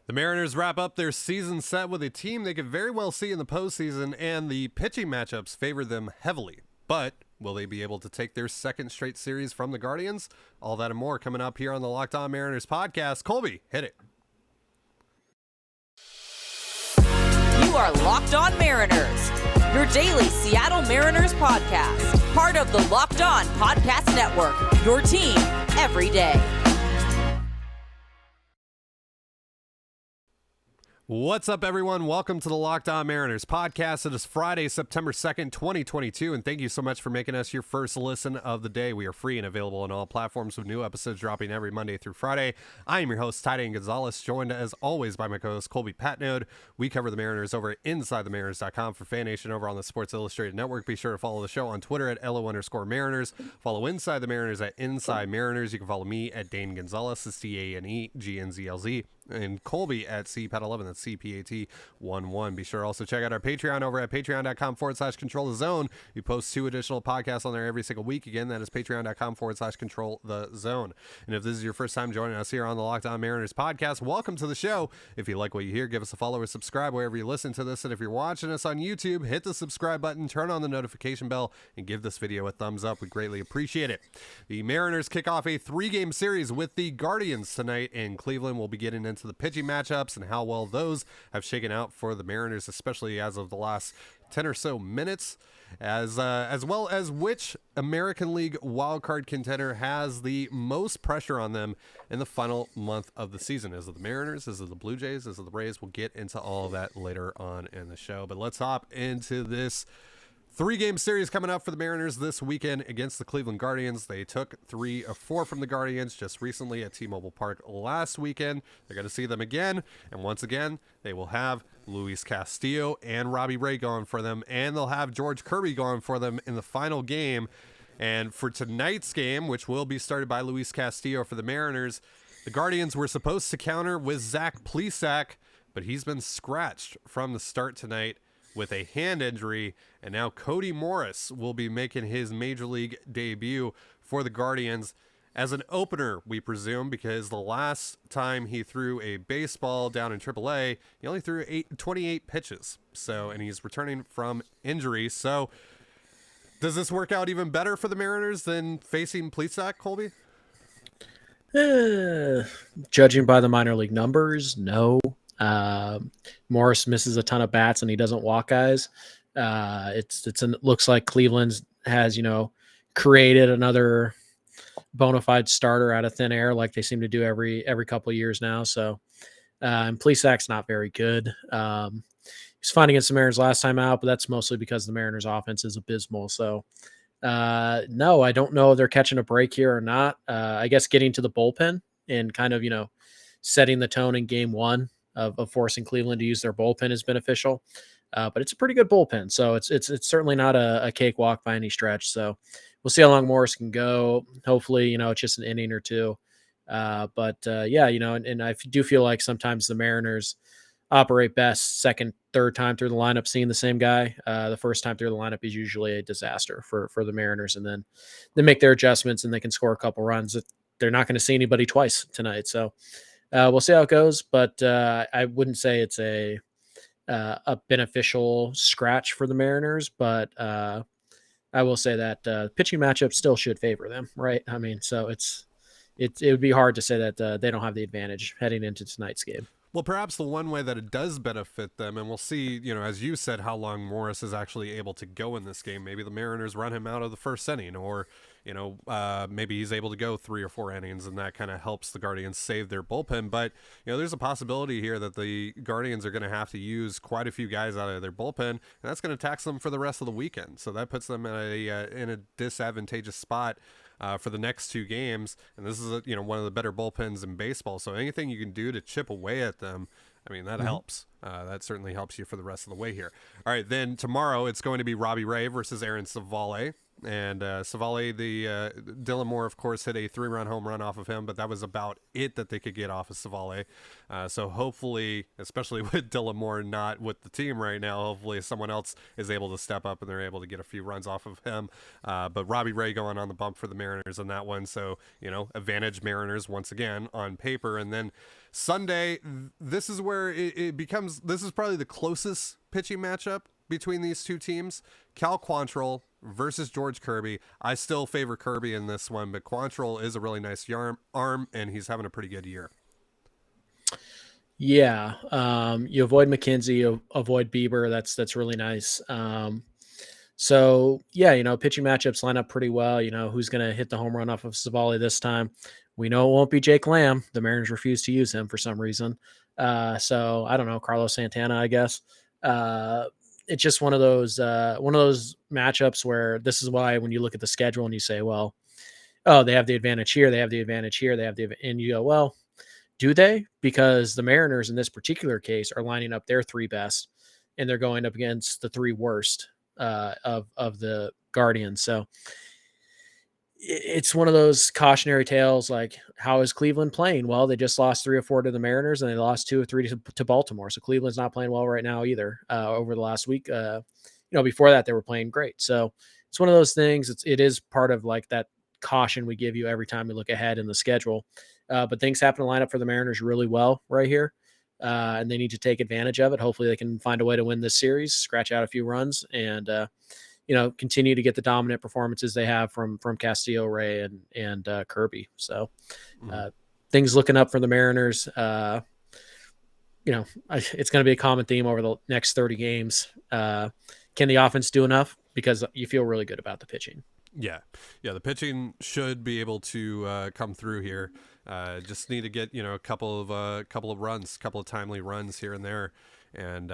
The Mariners wrap up their season set with a team they could very well see in the postseason, and the pitching matchups favor them heavily. But will they be able to take their second straight series from the Guardians? All that and more coming up here on the Locked On Mariners podcast. Colby, hit it. You are Locked On Mariners, your daily Seattle Mariners podcast. Part of the Locked On Podcast Network, your team every day. What's up, everyone? Welcome to the Locked On Mariners podcast. It is Friday, September 2nd, 2022, and thank you so much for making us your first listen of the day. We are free and available on all platforms with new episodes dropping every Monday through Friday. I am your host, Ty Gonzalez, joined as always by my co-host, Colby Patnode. We cover the Mariners over at InsideTheMariners.com for Fan Nation over on the Sports Illustrated Network. Be sure to follow the show on Twitter at LO_Mariners. Follow Inside the Mariners at Inside Mariners. You can follow me at Dane Gonzalez, it's DaneGNZLZ. And Colby at CPAT11, that's CPAT11. Be sure to also check out our Patreon over at patreon.com/control the zone. We post 2 additional podcasts on there every single week. Again, that is patreon.com/control the zone. And if this is your first time joining us here on the Locked On Mariners podcast, welcome to the show. If you like what you hear, give us a follow or subscribe wherever you listen to this. And if you're watching us on YouTube, hit the subscribe button, turn on the notification bell, and give this video a thumbs up. We greatly appreciate it. The Mariners kick off a 3-game series with the Guardians tonight in Cleveland. We'll be getting into the pitching matchups and how well those have shaken out for the Mariners, especially as of the last 10 or so minutes, as well as which American League wildcard contender has the most pressure on them in the final month of the season. Is it the Mariners? Is it the Blue Jays? Is it the Rays? We'll get into all of that later on in the show, but let's hop into this 3-game series coming up for the Mariners this weekend against the Cleveland Guardians. They took 3 of 4 from the Guardians just recently at T-Mobile Park last weekend. They're going to see them again, and once again, they will have Luis Castillo and Robbie Ray going for them, and they'll have George Kirby going for them in the final game. And for tonight's game, which will be started by Luis Castillo for the Mariners, the Guardians were supposed to counter with Zach Plesac, but he's been scratched from the start tonight with a hand injury, and now Cody Morris will be making his major league debut for the Guardians as an opener, we presume, because the last time he threw a baseball down in AAA, he only threw 28 pitches. So, and he's returning from injury. So, does this work out even better for the Mariners than facing Plesac, Colby? Judging by the minor league numbers, no. Morris misses a ton of bats and he doesn't walk guys. It looks like Cleveland has, created another bona fide starter out of thin air like they seem to do every couple of years now. So, and Plesac's not very good. He's fine against the Mariners last time out, but that's mostly because the Mariners offense is abysmal. So, no, I don't know if they're catching a break here or not. I guess getting to the bullpen and kind of, setting the tone in game 1 of forcing Cleveland to use their bullpen is beneficial. But it's a pretty good bullpen. So it's certainly not a cakewalk by any stretch. So we'll see how long Morris can go. Hopefully, it's just an inning or 2. Yeah, and I do feel like sometimes the Mariners operate best second, third time through the lineup, seeing the same guy. The first time through the lineup is usually a disaster for the Mariners. And then they make their adjustments and they can score a couple runs. They're not going to see anybody twice tonight. So we'll see how it goes, but I wouldn't say it's a beneficial scratch for the Mariners, but I will say that pitching matchup still should favor them, right? I mean, so it would be hard to say that they don't have the advantage heading into tonight's game. Well, perhaps the one way that it does benefit them, and we'll see, as you said, how long Morris is actually able to go in this game. Maybe the Mariners run him out of the first inning, or, maybe he's able to go 3 or 4 innings, and that kind of helps the Guardians save their bullpen. But, there's a possibility here that the Guardians are going to have to use quite a few guys out of their bullpen, and that's going to tax them for the rest of the weekend. So that puts them in a disadvantageous spot for the next 2 games, and this is one of the better bullpens in baseball. So anything you can do to chip away at them, I mean, that helps. That certainly helps you for the rest of the way here. All right, then tomorrow it's going to be Robbie Ray versus Aaron Savale. And Savale, Dylan Moore, of course, hit a 3-run home run off of him, but that was about it that they could get off of Savale. So hopefully, especially with Dylan Moore not with the team right now, hopefully someone else is able to step up and they're able to get a few runs off of him. But Robbie Ray going on the bump for the Mariners on that one. So, advantage Mariners once again on paper. And then Sunday, this is where it becomes, this is probably the closest pitching matchup between these two teams. Cal Quantrill versus George Kirby. I still favor Kirby in this one, but Quantrill is a really nice arm, and he's having a pretty good year. Yeah, you avoid McKenzie, you avoid Bieber. That's really nice. So yeah, pitching matchups line up pretty well. Who's going to hit the home run off of Savali this time? We know it won't be Jake Lamb. The Mariners refuse to use him for some reason. So I don't know, Carlos Santana, I guess. It's just one of those matchups where this is why when you look at the schedule and you say, well, oh, they have the advantage here, they have the advantage here, and you go, well, do they? Because the Mariners in this particular case are lining up their 3 best, and they're going up against the 3 worst of the Guardians. So it's one of those cautionary tales. Like, how is Cleveland playing? Well, they just lost 3 or 4 to the Mariners, and they lost 2 or 3 to Baltimore. So Cleveland's not playing well right now either. Over the last week, before that they were playing great. So it's one of those things. It is part of like that caution we give you every time we look ahead in the schedule. But things happen to line up for the Mariners really well right here, and they need to take advantage of it. Hopefully, they can find a way to win this series, scratch out a few runs, and continue to get the dominant performances they have from Castillo, Ray, and Kirby. So things looking up for the Mariners. It's going to be a common theme over the next 30 games. Can the offense do enough? Because you feel really good about the pitching. Yeah. The pitching should be able to come through here. Just need to get a couple of runs, couple of timely runs here and there, and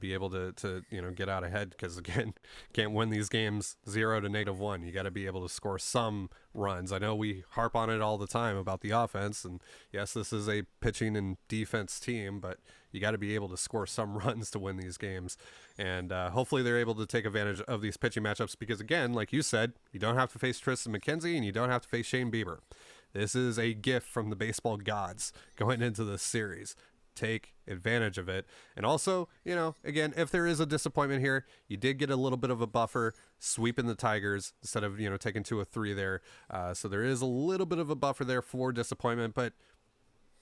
be able to get out ahead, because again, can't win these games 0 to -1. You got to be able to score some runs. I know we harp on it all the time about the offense, and yes, this is a pitching and defense team, but you got to be able to score some runs to win these games. And hopefully they're able to take advantage of these pitching matchups, because again, like you said, you don't have to face Tristan McKenzie and you don't have to face Shane Bieber. This is a gift from the baseball gods going into this series. Take advantage of it. And also, again, if there is a disappointment here, you did get a little bit of a buffer sweeping the Tigers instead of, taking 2 or 3 there. So there is a little bit of a buffer there for disappointment, but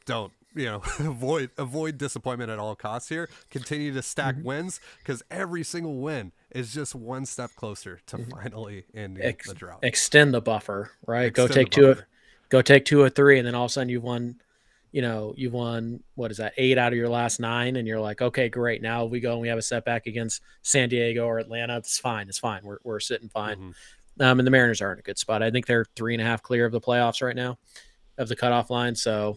don't, avoid disappointment at all costs here. Continue to stack wins, because every single win is just one step closer to finally ending the drought. Extend the buffer, right? Go take 2 or 3, and then all of a sudden you've won, what is that, 8 out of your last 9, and you're like, okay, great. Now we go and we have a setback against San Diego or Atlanta. It's fine. We're sitting fine. And the Mariners are in a good spot. I think they're 3.5 clear of the playoffs right now, of the cutoff line. So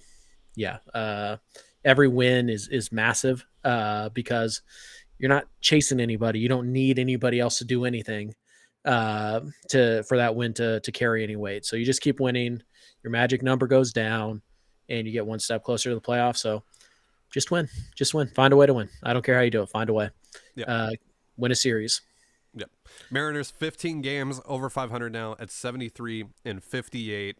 yeah, every win is massive, because you're not chasing anybody. You don't need anybody else to do anything for that win to carry any weight. So you just keep winning. Your magic number goes down, and you get one step closer to the playoffs. So just win. Find a way to win. I don't care how you do it. Find a way. Yep. Win a series. Yep. Mariners 15 games over 500 now at 73-58.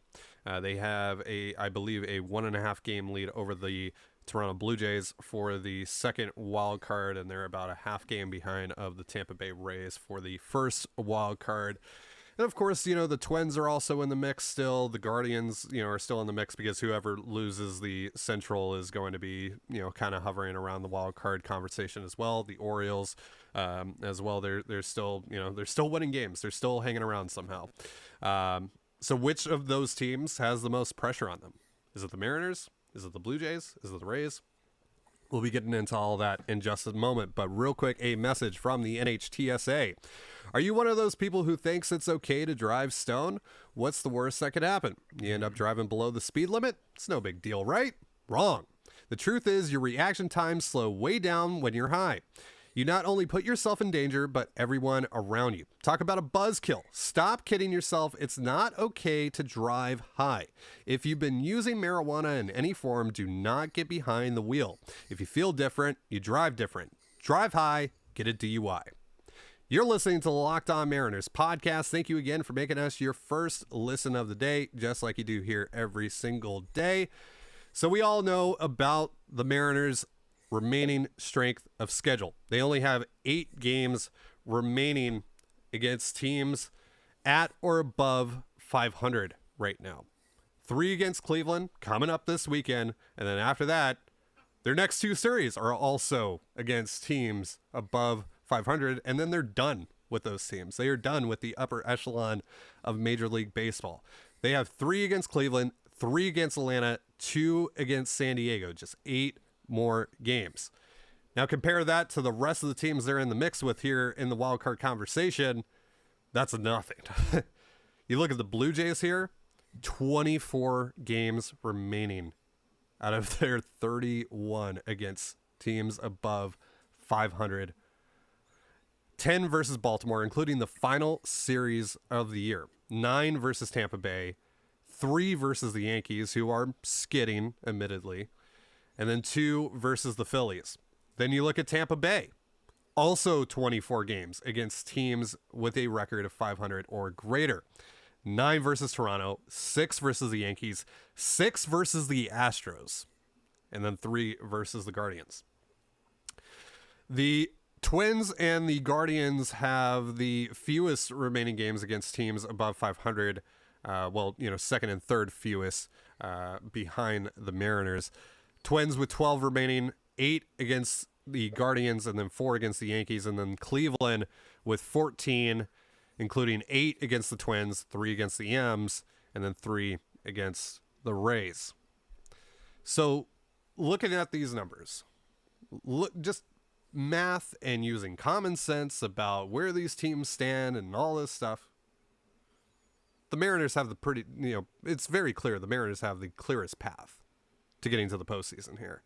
They have I believe a 1.5 game lead over the Toronto Blue Jays for the second wild card, and they're about a half game behind of the Tampa Bay Rays for the first wild card. And of course, the Twins are also in the mix still. The Guardians, are still in the mix, because whoever loses the Central is going to be, kind of hovering around the wild card conversation as well. The Orioles, as well, they're still, they're still winning games. They're still hanging around somehow. So which of those teams has the most pressure on them? Is it the Mariners? Is it the Blue Jays? Is it the Rays? We'll be getting into all that in just a moment, but real quick, a message from the NHTSA. Are you one of those people who thinks it's okay to drive stoned? What's the worst that could happen? You end up driving below the speed limit? It's no big deal, right? Wrong. The truth is your reaction times slow way down when you're high. You not only put yourself in danger, but everyone around you. Talk about a buzzkill. Stop kidding yourself. It's not okay to drive high. If you've been using marijuana in any form, do not get behind the wheel. If you feel different, you drive different. Drive high, get a DUI. You're listening to the Locked On Mariners podcast. Thank you again for making us your first listen of the day, just like you do here every single day. So we all know about the Mariners' remaining strength of schedule. They only have 8 games remaining against teams at or above 500 right now. 3 against Cleveland coming up this weekend, and then after that, their next 2 series are also against teams above 500, and then they're done with those teams. They are done with the upper echelon of Major League Baseball. They have 3 against Cleveland, 3 against Atlanta, 2 against San Diego, just 8 more games. Now compare that to the rest of the teams they're in the mix with here in the wild card conversation. That's nothing. You look at the Blue Jays here, 24 games remaining out of their 31 against teams above 500. 10 versus Baltimore, including the final series of the year. 9 versus Tampa Bay. 3 versus the Yankees, who are skidding, admittedly. And then 2 versus the Phillies. Then you look at Tampa Bay. Also 24 games against teams with a record of 500 or greater. 9 versus Toronto. 6 versus the Yankees. 6 versus the Astros. And then 3 versus the Guardians. The Twins and the Guardians have the fewest remaining games against teams above 500. Second and third fewest behind the Mariners. Twins with 12 remaining, 8 against the Guardians, and then 4 against the Yankees. And then Cleveland with 14, including 8 against the Twins, 3 against the M's, and then 3 against the Rays. So looking at these numbers, just math and using common sense about where these teams stand and all this stuff, the Mariners have it's very clear the Mariners have the clearest path to getting to the postseason here.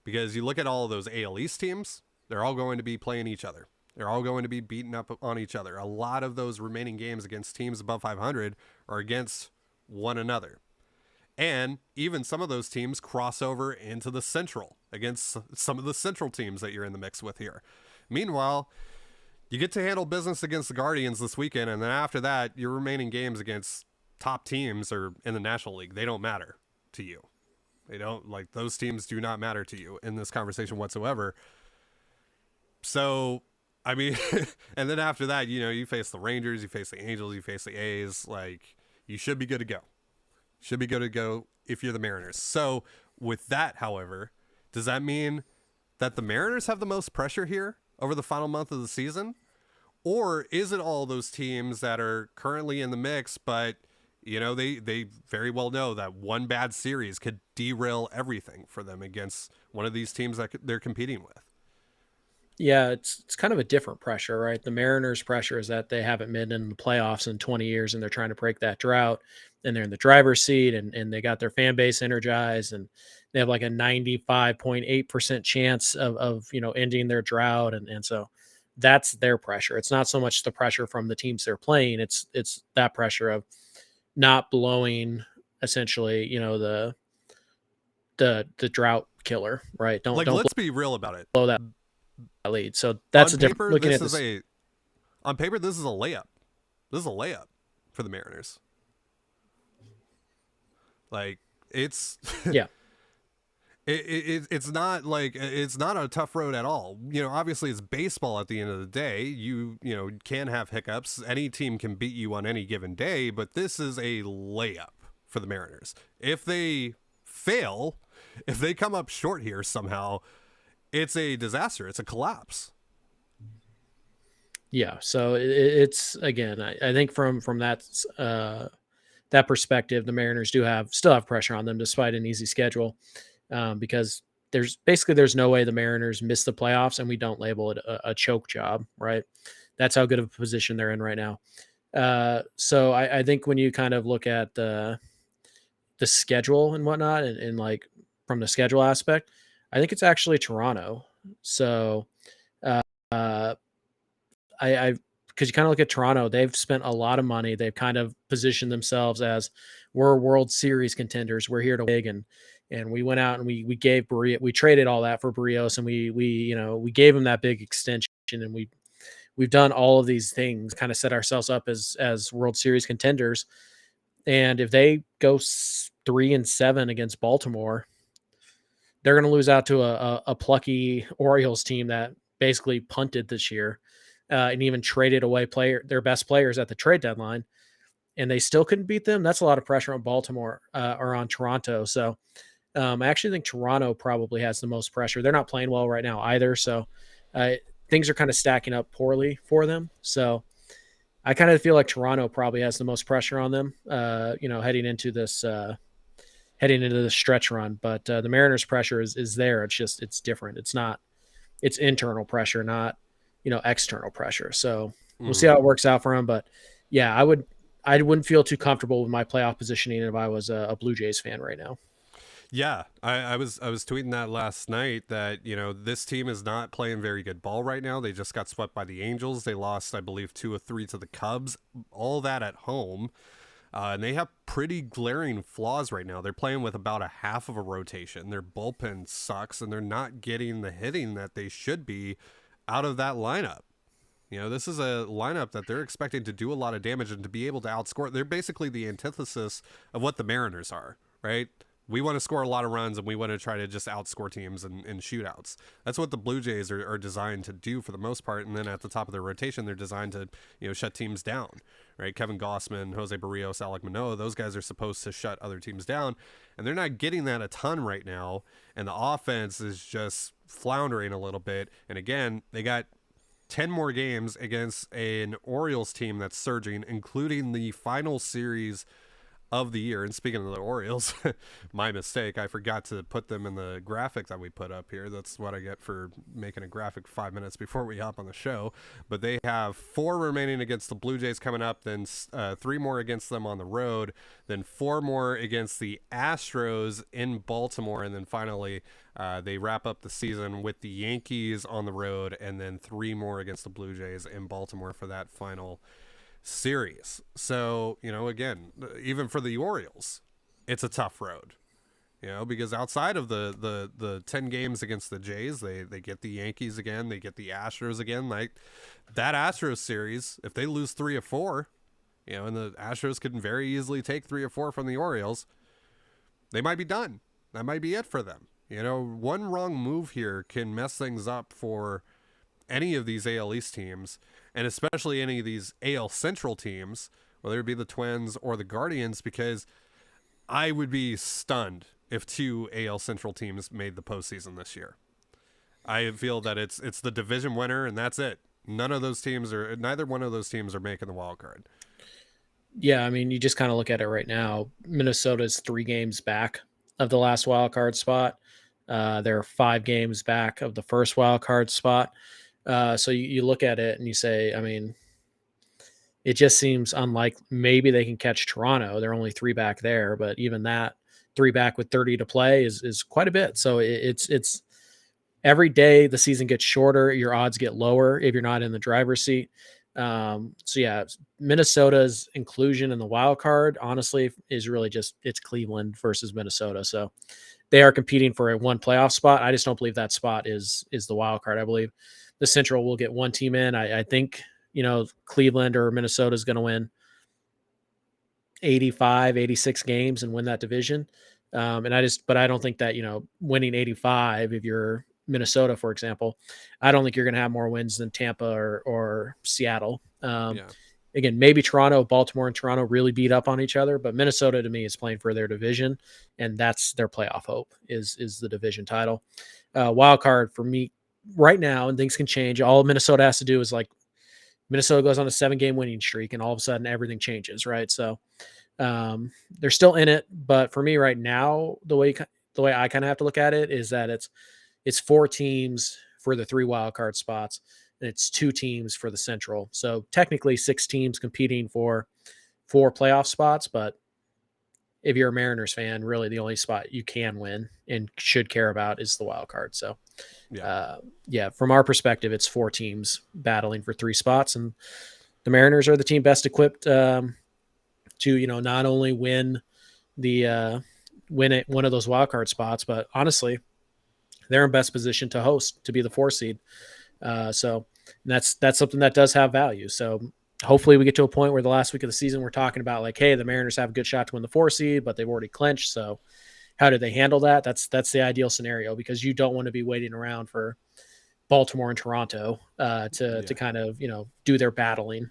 Because you look at all of those AL East teams, they're all going to be playing each other. They're all going to be beating up on each other. A lot of those remaining games against teams above 500 are against one another. And even some of those teams cross over into the Central against some of the Central teams that you're in the mix with here. Meanwhile, you get to handle business against the Guardians this weekend, and then after that, your remaining games against top teams or in the National League, they don't matter to you. Those teams do not matter to you in this conversation whatsoever. So, I mean, and then after that, you face the Rangers, you face the Angels, you face the A's. You should be good to go. Should be good to go if you're the Mariners. So with that, however, does that mean that the Mariners have the most pressure here over the final month of the season? Or is it all those teams that are currently in the mix, but they very well know that one bad series could derail everything for them against one of these teams that they're competing with? Yeah, it's kind of a different pressure, right? The Mariners' pressure is that they haven't been in the playoffs in 20 years and they're trying to break that drought, and they're in the driver's seat, and they got their fan base energized, and they have like a 95.8% chance of ending their drought. And so that's their pressure. It's not so much the pressure from the teams they're playing. It's that pressure of not blowing essentially, the drought killer, right? Don't let's be real about it. blow that lead. So that's on a different looking at this. this. On paper, this is a layup. This is a layup for the Mariners. It's Yeah. It's not it's not a tough road at all. Obviously it's baseball at the end of the day. You can have hiccups. Any team can beat you on any given day, but this is a layup for the Mariners. If they fail, if they come up short here somehow, it's a disaster. It's a collapse. Yeah. So it's again, I think from that perspective, the Mariners still have pressure on them despite an easy schedule, because there's no way the Mariners miss the playoffs and we don't label it a choke job, right? That's how good of a position they're in right now. So I think when you kind of look at the schedule and whatnot, and like from the schedule aspect, I think it's actually Toronto. So because you kind of look at Toronto, they've spent a lot of money. They've kind of positioned themselves as we're World Series contenders. We're here to win, and we went out and we gave Barrios, we traded all that for Barrios, and we gave him that big extension, and we've done all of these things, kind of set ourselves up as World Series contenders. And if they go 3-7 against Baltimore, they're going to lose out to a plucky Orioles team that basically punted this year, and even traded away their best players at the trade deadline, and they still couldn't beat them. That's a lot of pressure on Baltimore, or on Toronto. So I actually think Toronto probably has the most pressure. They're not playing well right now either. So things are kind of stacking up poorly for them. So I kind of feel like Toronto probably has the most pressure on them, heading into this stretch run. But the Mariners' pressure is there. It's different. It's internal pressure, not external pressure. So we'll see how it works out for them. But yeah, I wouldn't feel too comfortable with my playoff positioning if I was a Blue Jays fan right now. Yeah, I was tweeting that last night that, this team is not playing very good ball right now. They just got swept by the Angels. They lost, I believe, 2 or 3 to the Cubs, all that at home. And they have pretty glaring flaws right now. They're playing with about a half of a rotation. Their bullpen sucks, and they're not getting the hitting that they should be out of that lineup. This is a lineup that they're expecting to do a lot of damage and to be able to outscore. They're basically the antithesis of what the Mariners are, right? We want to score a lot of runs, and we want to try to just outscore teams in shootouts. That's what the Blue Jays are designed to do for the most part. And then at the top of their rotation, they're designed to, shut teams down, right? Kevin Gossman, Jose Barrios, Alek Manoah, those guys are supposed to shut other teams down. And they're not getting that a ton right now. And the offense is just floundering a little bit. And again, they got 10 more games against an Orioles team that's surging, including the final series of the year. And speaking of the Orioles, my mistake, I forgot to put them in the graphic that we put up here. That's what I get for making a graphic 5 minutes before we hop on the show. But they have 4 remaining against the Blue Jays coming up, then 3 more against them on the road, then 4 more against the Astros in Baltimore, and then finally they wrap up the season with the Yankees on the road, and then 3 more against the Blue Jays in Baltimore for that final series. So, again, even for the Orioles, it's a tough road, because outside of the 10 games against the Jays, they get the Yankees again, they get the Astros again. Like that Astros series, if they lose 3 or 4, and the Astros could very easily take 3 or 4 from the Orioles, they might be done. That might be it for them. One wrong move here can mess things up for any of these AL East teams, and especially any of these AL Central teams, whether it be the Twins or the Guardians, because I would be stunned if 2 AL Central teams made the postseason this year. I feel that it's the division winner, and that's it. Neither one of those teams are making the wild card. Yeah, I mean, you just kind of look at it right now. Minnesota's 3 games back of the last wild card spot. They're 5 games back of the first wild card spot. So you look at it and you say, I mean, it just seems unlikely. Maybe they can catch Toronto. They're only 3 back there, but even that 3 back with 30 to play is quite a bit. So it's every day the season gets shorter, your odds get lower if you're not in the driver's seat. So yeah, Minnesota's inclusion in the wild card, honestly, is really just, it's Cleveland versus Minnesota. So they are competing for a 1 playoff spot. I just don't believe that spot is the wild card. I believe the Central will get 1 team in. I think, Cleveland or Minnesota is going to win 85, 86 games and win that division. But I don't think that, winning 85, if you're Minnesota, for example, I don't think you're going to have more wins than Tampa or Seattle. Again, maybe Baltimore and Toronto really beat up on each other, but Minnesota to me is playing for their division, and that's their playoff hope is the division title. Wild card for me right now, and things can change. All Minnesota has to do is Minnesota goes on a 7-game winning streak, and all of a sudden everything changes, right? So they're still in it, but for me right now, the way I kind of have to look at it is that it's 4 teams for the 3 wild card spots, and it's 2 teams for the Central. So technically 6 teams competing for 4 playoff spots, but if you're a Mariners fan, really the only spot you can win and should care about is the wild card. So from our perspective, it's 4 teams battling for 3 spots, and the Mariners are the team best equipped to, not only win one of those wild card spots, but honestly, they're in best position to host, to be the 4 seed. So And that's something that does have value. So hopefully we get to a point where the last week of the season we're talking about like, hey, the Mariners have a good shot to win the 4 seed, but they've already clinched. So how do they handle that? That's the ideal scenario, because you don't want to be waiting around for Baltimore and Toronto to kind of, do their battling.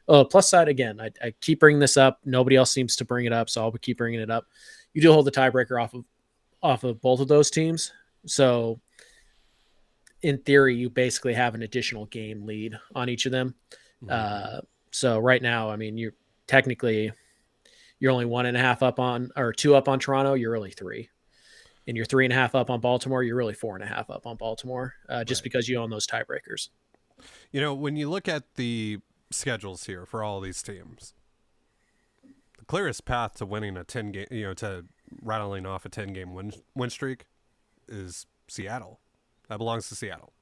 Plus side, again, I keep bringing this up. Nobody else seems to bring it up, so I'll keep bringing it up. You do hold the tiebreaker off of both of those teams. So in theory, you basically have an additional game lead on each of them. So right now, I mean, you're only 1.5 up on, or 2 up on Toronto. You're really 3, and you're 3.5 up on Baltimore. You're really 4.5 up on Baltimore, just because you own those tiebreakers. When you look at the schedules here for all these teams, the clearest path to winning a 10 game, to rattling off a 10-game win streak is Seattle. That belongs to Seattle.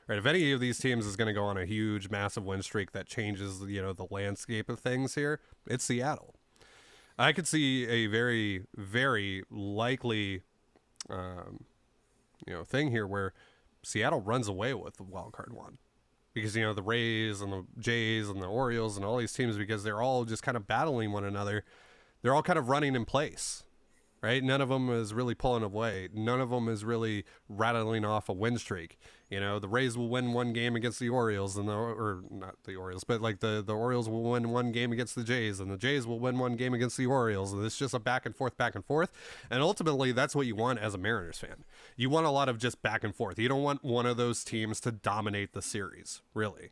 Right? If any of these teams is going to go on a huge, massive win streak that changes, the landscape of things here, it's Seattle. I could see a very, very likely, thing here where Seattle runs away with the wild card one, because the Rays and the Jays and the Orioles and all these teams, because they're all just kind of battling one another, they're all kind of running in place. Right? None of them is really pulling away. None of them is really rattling off a win streak. The Rays will win one game against the Orioles, or not the Orioles, but like the Orioles will win one game against the Jays, and the Jays will win one game against the Orioles. And it's just a back and forth. And ultimately, that's what you want as a Mariners fan. You want a lot of just back and forth. You don't want one of those teams to dominate the series, really.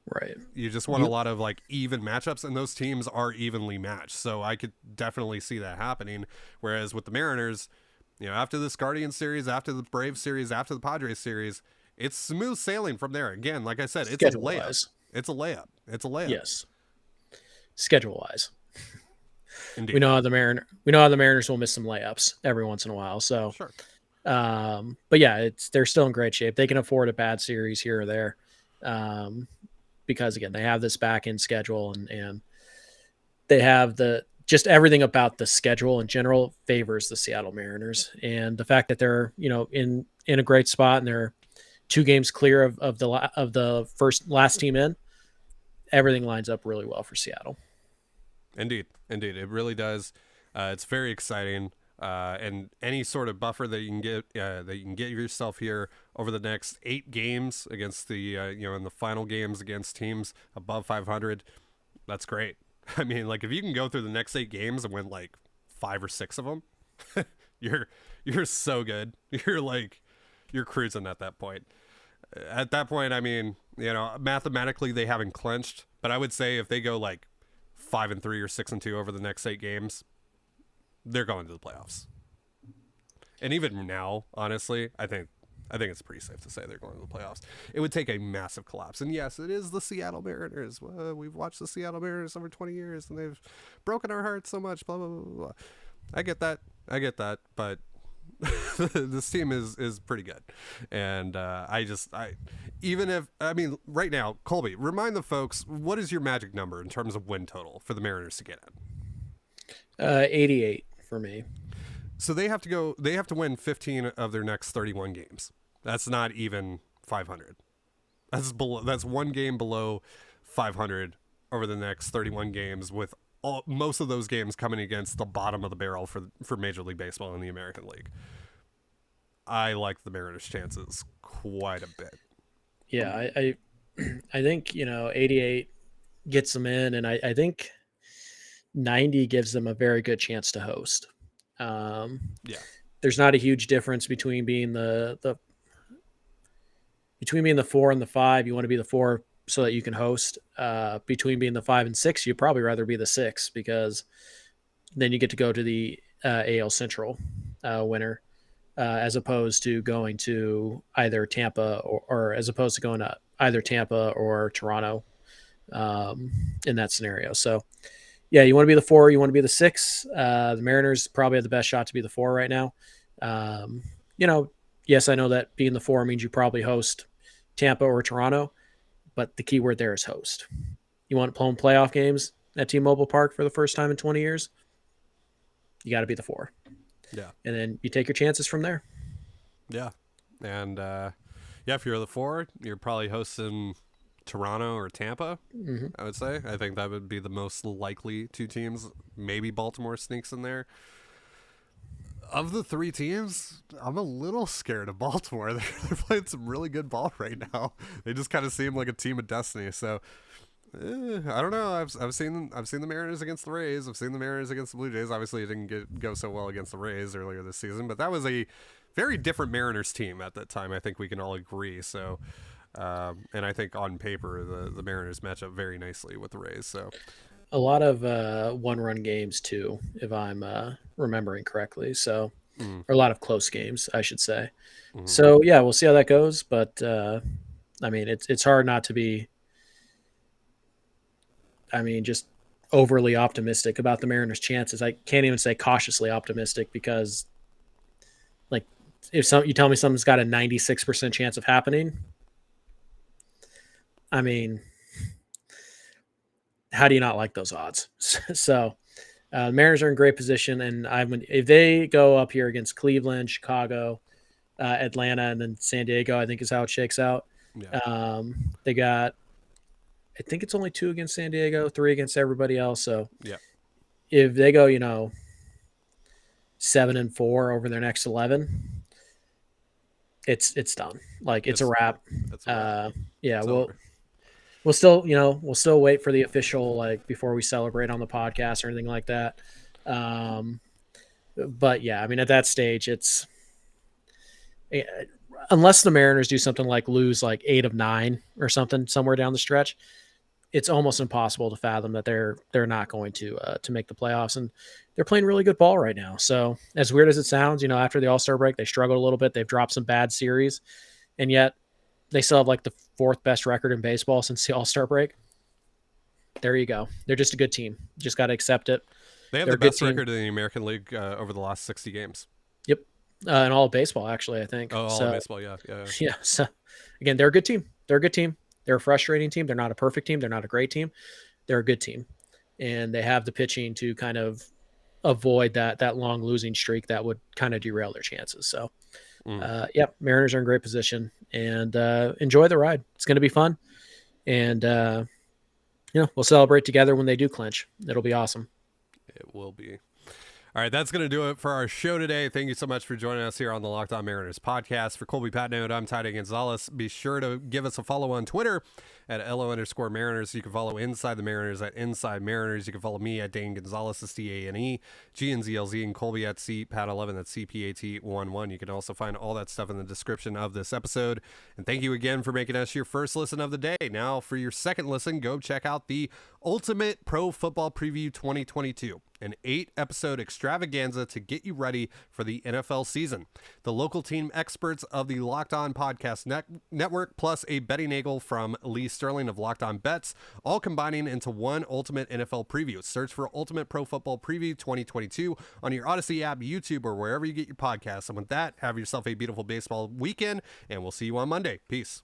Right. You just want a lot of like even matchups, and those teams are evenly matched. So I could definitely see that happening. Whereas with the Mariners, after this Guardian series, after the Braves series, after the Padres series, it's smooth sailing from there. Again, like I said, it's a layup. It's a layup. Yes. Schedule wise. Indeed. We know how the Mariners will miss some layups every once in a while. So, sure. But yeah, they're still in great shape. They can afford a bad series here or there. Because again, they have this back end schedule, and they have just everything about the schedule in general favors the Seattle Mariners. And the fact that they're, in a great spot, and they're 2 games clear of the last team in, everything lines up really well for Seattle. Indeed. It really does. It's very exciting. And any sort of buffer that you can get yourself here over the next 8 games against the in the final games against teams above 500, that's great. I mean, like, if you can go through the next 8 games and win like 5 or 6 of them, you're so good. You're cruising at that point. At that point, I mean, mathematically they haven't clinched, but I would say if they go like 5-3 or 6-2 over the next 8 games, they're going to the playoffs. And even now, honestly, I think it's pretty safe to say they're going to the playoffs. It would take a massive collapse. And yes, it is the Seattle Mariners. We've watched the Seattle Mariners over 20 years, and they've broken our hearts so much, blah, blah, blah, blah. I get that. But this team is pretty good. And right now, Colby, remind the folks, what is your magic number in terms of win total for the Mariners to get at? 88 for me. So they have to win 15 of their next 31 games. That's not even 500. That's 1 game below 500 over the next 31 games, with most of those games coming against the bottom of the barrel for Major League Baseball in the American League. I like the Mariners' chances quite a bit. Yeah, I think 88 gets them in, and I think 90 gives them a very good chance to host. There's not a huge difference between being the 4 and the 5. You want to be the 4 so that you can host. Between being the 5 and 6, you'd probably rather be the 6, because then you get to go to the AL Central winner, as opposed to going to either Tampa or as opposed to going to either Tampa or Toronto in that scenario. So yeah, you want to be the 4, you want to be the 6. The Mariners probably have the best shot to be the 4 right now. Yes, I know that being the 4 means you probably host Tampa or Toronto, but the key word there is host. You want to play playoff games at T-Mobile Park for the first time in 20 years, you got to be the 4. Yeah. And then you take your chances from there. Yeah. And, Yeah, if you're the 4, you're probably hosting Toronto or Tampa, I would say. I think that would be the most likely 2 teams. Maybe Baltimore sneaks in there. Of the 3 teams, I'm a little scared of Baltimore. They're playing some really good ball right now. They just kind of seem like a team of destiny. So I don't know. I've seen the Mariners against the Rays. I've seen the Mariners against the Blue Jays. Obviously, it didn't go so well against the Rays earlier this season, but that was a very different Mariners team at that time. I think we can all agree. So, and I think on paper the Mariners match up very nicely with the Rays. So. A lot of one-run games too, if I'm remembering correctly. So, or a lot of close games, I should say. So yeah, we'll see how that goes. But I mean, it's hard not to be. I mean, just overly optimistic about the Mariners' chances. I can't even say cautiously optimistic because, like, if you tell me something's got a 96% chance of happening, I mean, how do you not like those odds? So, Mariners are in great position, and if they go up here against Cleveland, Chicago, Atlanta, and then San Diego, I think is how it shakes out. Yeah. They got. I think it's only 2 against San Diego, 3 against everybody else. So Yeah. If they go, 7-4 over their next 11, it's done. Like it's a wrap. That's a wrap. Yeah, It's we'll over. we'll still wait for the official, like, before we celebrate on the podcast or anything like that. But yeah, I mean, at that stage, it's unless the Mariners do something like lose like 8 of 9 or something somewhere down the stretch, it's almost impossible to fathom that they're not going to make the playoffs, and they're playing really good ball right now. So as weird as it sounds, after the All-Star break, they struggled a little bit. They've dropped some bad series, and yet they still have like the 4th best record in baseball since the All-Star break. There you go. They're just a good team. Just got to accept it. They have They're the a good best team. record in the American League over the last 60 games. Yep. And all of baseball, actually, I think. Oh, all So, of baseball, yeah. yeah. So again, they're a good team. They're a good team. They're a frustrating team. They're not a perfect team. They're not a great team. They're a good team. And they have the pitching to kind of avoid that long losing streak that would kind of derail their chances. So, Mariners are in great position, and enjoy the ride. It's going to be fun. And, we'll celebrate together when they do clinch. It'll be awesome. It will be. All right, that's going to do it for our show today. Thank you so much for joining us here on the Locked On Mariners podcast. For Colby Patnode, I'm Ty Gonzalez. Be sure to give us a follow on Twitter at LO_Mariners. You can follow Inside the Mariners at Inside Mariners. You can follow me at Dane Gonzalez, that's DANE, GNZLZ, and Colby at CPAT11, that's CPAT11. You can also find all that stuff in the description of this episode. And thank you again for making us your first listen of the day. Now, for your second listen, go check out the Ultimate Pro Football Preview 2022. An 8-episode extravaganza to get you ready for the NFL season. The local team experts of the Locked On Podcast Network, plus a betting eagle from Lee Sterling of Locked On Bets, all combining into one ultimate NFL preview. Search for Ultimate Pro Football Preview 2022 on your Odyssey app, YouTube, or wherever you get your podcasts. And with that, have yourself a beautiful baseball weekend, and we'll see you on Monday. Peace.